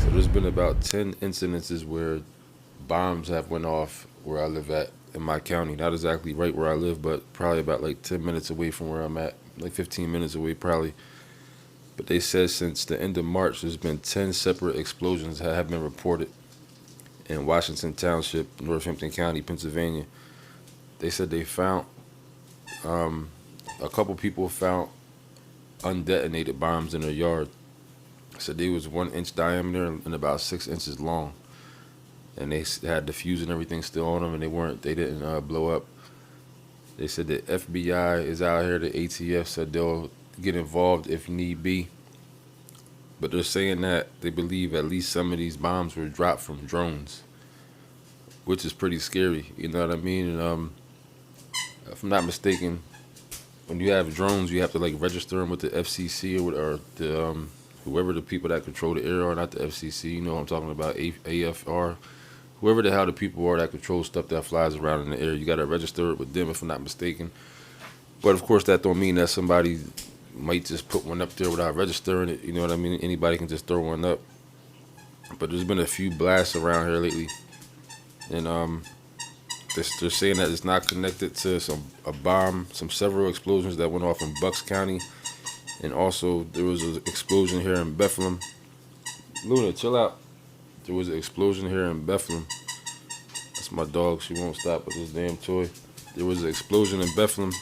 So there's been about 10 incidences where bombs have went off where I live at in my county. Not exactly right where I live, but probably about like 10 minutes away from where I'm at, like 15 minutes away probably. But they said since the end of March, there's been 10 separate explosions that have been reported in Washington Township, Northampton County, Pennsylvania. They said they found um, a couple people found undetonated bombs in their yard. Said they was 1 inch diameter and about 6 inches long, and they had the fuse and everything still on them, and they didn't blow up. They said the FBI is out here. The ATF said they'll get involved if need be, but they're saying that they believe at least some of these bombs were dropped from drones, which is pretty scary. You know what I mean? And if I'm not mistaken, when you have drones, you have to like register them with the FCC or the whoever the people that control the air are, not the FCC. You know what I'm talking about? AFR, whoever the hell the people are that control stuff that flies around in the air. You got to register it with them, if I'm not mistaken. But of course, that don't mean that somebody might just put one up there without registering it. You know what I mean? Anybody can just throw one up. But there's been a few blasts around here lately, and they're saying that it's not connected to a bomb, some several explosions that went off in Bucks County, and also there was an explosion here in Bethlehem. Luna, chill out. There was an explosion here in Bethlehem. That's my dog. She won't stop with this damn toy. There was an explosion in Bethlehem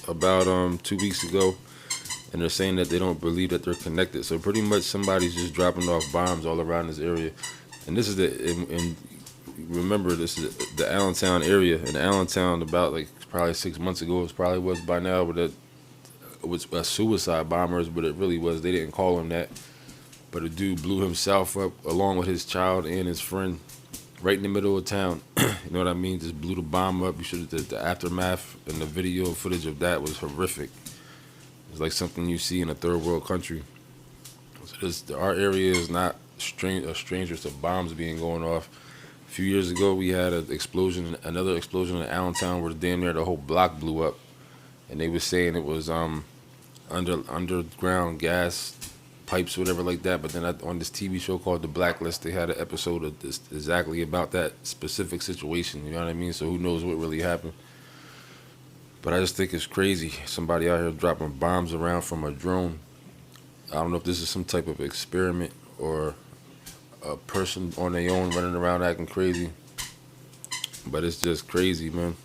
about 2 weeks ago, and they're saying that they don't believe that they're connected. So pretty much somebody's just dropping off bombs all around this area, and this is and remember this is the Allentown area. In Allentown, about like probably 6 months ago, it probably was by now, but it was a suicide bombers, but it really was. They didn't call him that, but a dude blew himself up along with his child and his friend right in the middle of town. You know what I mean? Just blew the bomb up. You should the aftermath and the video footage of that was horrific. It's like something you see in a third world country. So our area is not a stranger to bombs being going off. A few years ago, we had another explosion in Allentown where damn near the whole block blew up, and they were saying it was underground gas pipes, or whatever like that. But then on this TV show called The Blacklist, they had an episode of this exactly about that specific situation. You know what I mean? So who knows what really happened? But I just think it's crazy. Somebody out here dropping bombs around from a drone. I don't know if this is some type of experiment or a person on their own running around acting crazy. But it's just crazy, man.